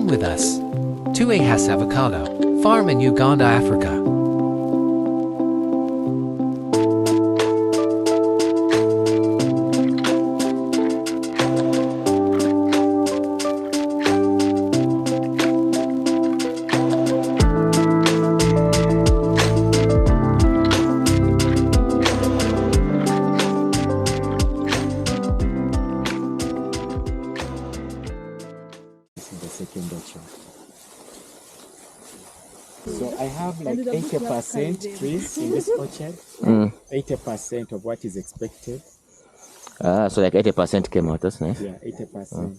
Come with us to Ahas Avocado Farm in Uganda, Africa. So I have like 80% trees in this orchard. 80% of what is expected. So like 80% came out, that's nice. Yeah, 80%.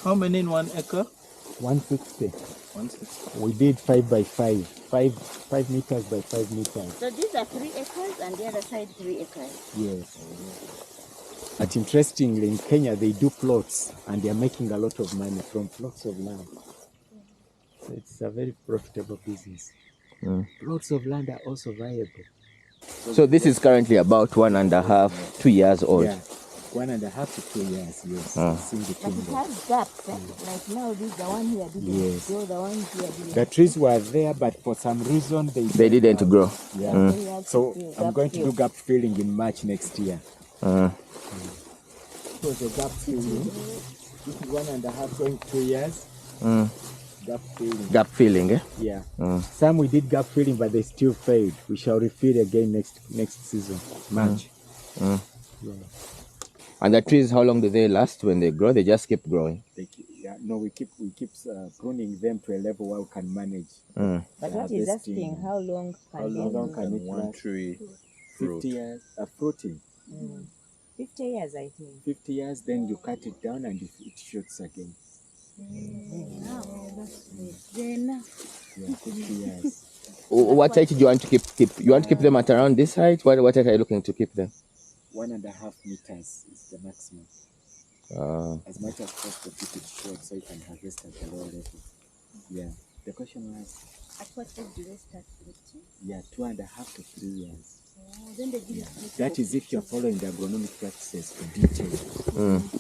How many in 1 acre? 160. 160. We did 5 by 5. 5 meters by 5 meters. So these are 3 acres and the other side 3 acres? Yes. But interestingly, in Kenya, they do plots and they are making a lot of money from plots of land. So it's a very profitable business. Plots of land are also viable. So this is currently about 1.5, 2 years old. Yeah, 1.5 to 2 years, yes. It's in But between it them. has gaps, eh? Like now this, the one here didn't Yes. grow, the one here didn't. The trees were there, but for some reason They didn't grow. Yeah. They had So to do I'm gap going to fill. do gap filling in March next year. So the gap filling, this is 1.5 going 2 years. Gap filling. Gap filling, eh? Yeah. Some we did gap filling, but they still failed. We shall refill again next season, March. Yeah. And the trees, how long do they last when they grow? They just keep growing. No, we keep pruning them to a level where we can manage. But what is asking, how long can it One last? tree 50 years. Fruiting. 50 years, I think. 50 years, then you cut it down and it shoots again. Then Yeah, 50 years. What height do you want to keep? You want to keep them at around this height? What height are you looking to keep them? 1.5 meters is the maximum. As much as possible, keep it short so you can harvest at a lower level. Yeah. The question was, at what age do they start fruiting? yeah, 2.5 to 3 years. Then they give it That is if you're following the agronomic practices for detail.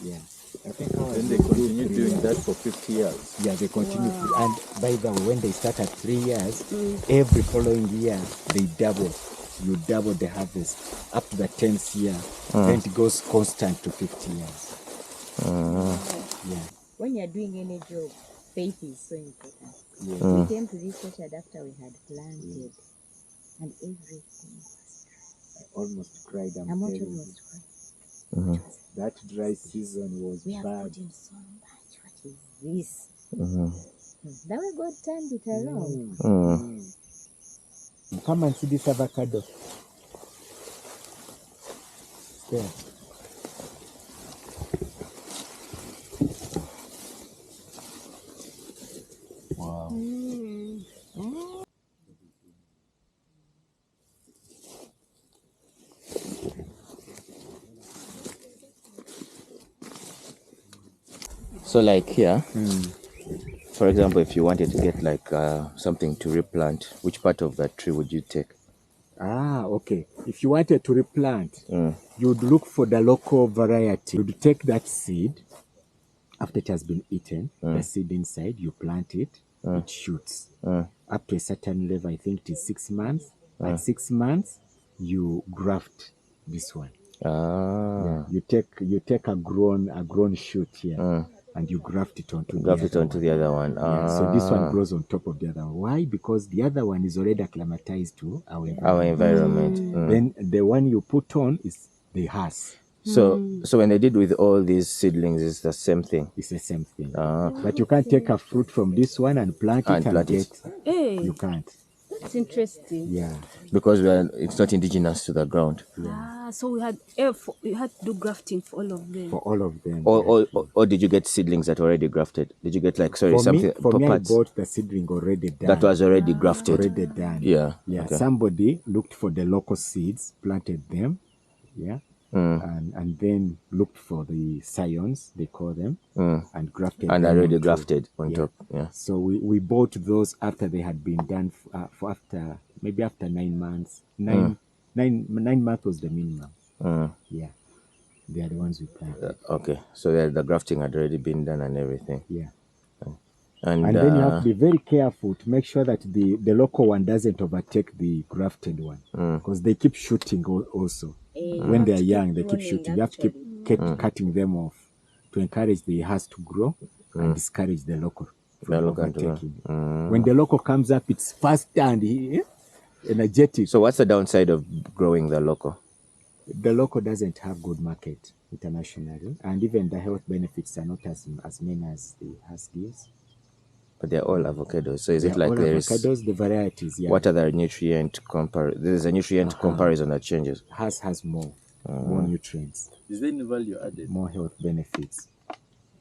Yeah. I think Then they continue doing that for 50 years. Yeah, they continue. And by the way, when they start at 3 years, every following year, they double. You double the harvest up to the 10th year. Then it goes constant to 50 years. Yeah. When you're doing any job, faith is so important. Yeah. We came to this orchard after we had planted, and everything was I almost cried. dry. I'm I'm telling you. almost cried. That dry season was We have bad. put in so much. What is this? That way God turned it around. Come and see this avocado. There. Wow. So like here, for example, if you wanted to get like something to replant, which part of that tree would you take? Okay. If you wanted to replant, you'd look for the local variety. You'd take that seed after it has been eaten, the seed inside, you plant it, it shoots. Up to a certain level, I think it is 6 months. At 6 months, you graft this one. Yeah. You take a grown shoot here. And you graft it onto the other one. Yeah, so this one grows on top of the other one. Why? Because the other one is already acclimatized to our environment. Then the one you put on is the Hass. So when they did with all these seedlings, it's the same thing. It's the same thing. But you can't take a fruit from this one and plant it and get. Hey, You can't. that's interesting. Yeah. Because it's not indigenous to the ground. So we had to do grafting for all of them. For all of them. Or did you get seedlings that were already grafted? Did you get like For me, I parts bought the seedling already done. that was already grafted? Already done. Yeah. Yeah. Okay. Somebody looked for the local seeds, planted them. Yeah. And then looked for the scions, they call them, and grafted And them already onto- grafted on top. Yeah. So we bought those after they had been done for after 9 months. 9 months was the minimum. Yeah. They are the ones we planted. Okay, so the grafting had already been done and everything. Yeah. And, And then you have to be very careful to make sure that the local one doesn't overtake the grafted one, because they keep shooting also. When they are young, they keep shooting. You have to keep cutting them off to encourage the husk to grow and discourage the local from overtaking. When the local comes up, it's fast and energetic. so what's the downside of growing the local? The local doesn't have good market internationally, and even the health benefits are not as many as the husk gives. But they're all avocados. So is it They're like all there's avocados, the varieties, yeah. what are the nutrient there's a nutrient comparison that changes? Has more nutrients, Is there any value added? more health benefits.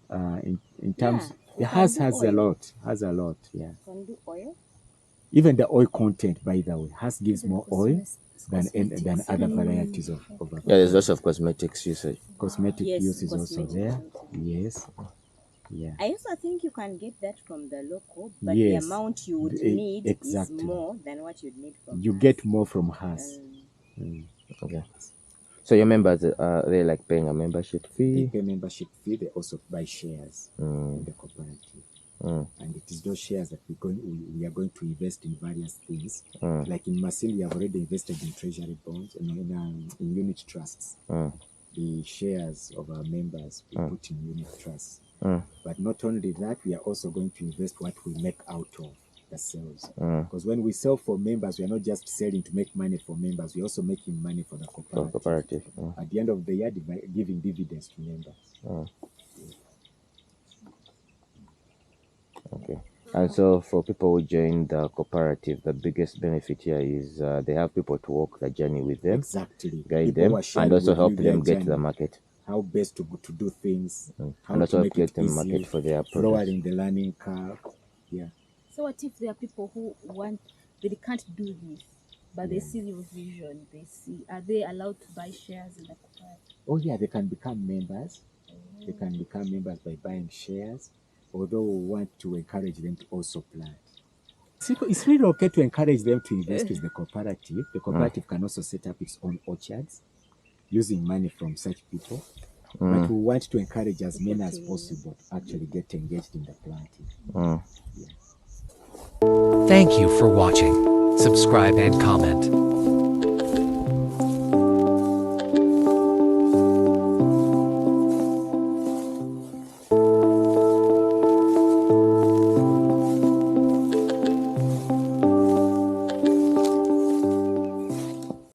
In terms, it has a lot, yeah. Can do oil. Even the oil content, by the way, gives more oil than other varieties of avocado. Yeah, there's lots of cosmetics usage. Cosmetic Yes, use is also cosmetic there. use. Yes. Yeah. I also think you can get that from the local, but Yes, the amount you would the- need exactly. is more than what you'd need from You us. get more from us. Okay. So your members, they like paying a membership They fee. pay membership fee. They also buy shares in the cooperative. And it is those shares that we are going to invest in various things. Like in Masil, we have already invested in treasury bonds and in unit trusts. The shares of our members we put in unit trusts. But not only that, we are also going to invest what we make out of the sales. Because when we sell for members, we are not just selling to make money for members, we're also making money for the cooperative. At the end of the year, giving dividends to members. Okay. And so for people who join the cooperative, the biggest benefit here is they have people to walk the journey with them, Exactly. guide People them, who are sharing and also with help you their them get to the journey. market. How best to do things, how And also to help make get it them market easy, for their products. lowering the learning curve. Yeah. So what if there are people who they can't do this, but they see your vision, are they allowed to buy shares in the cooperative? Oh yeah, they can become members. They can become members by buying shares, although we want to encourage them to also plant. It's really okay to encourage them to invest with the cooperative. The cooperative can also set up its own orchards using money from such people. But we want to encourage as many as possible to actually get engaged in the planting. Thank you for watching. Subscribe and comment.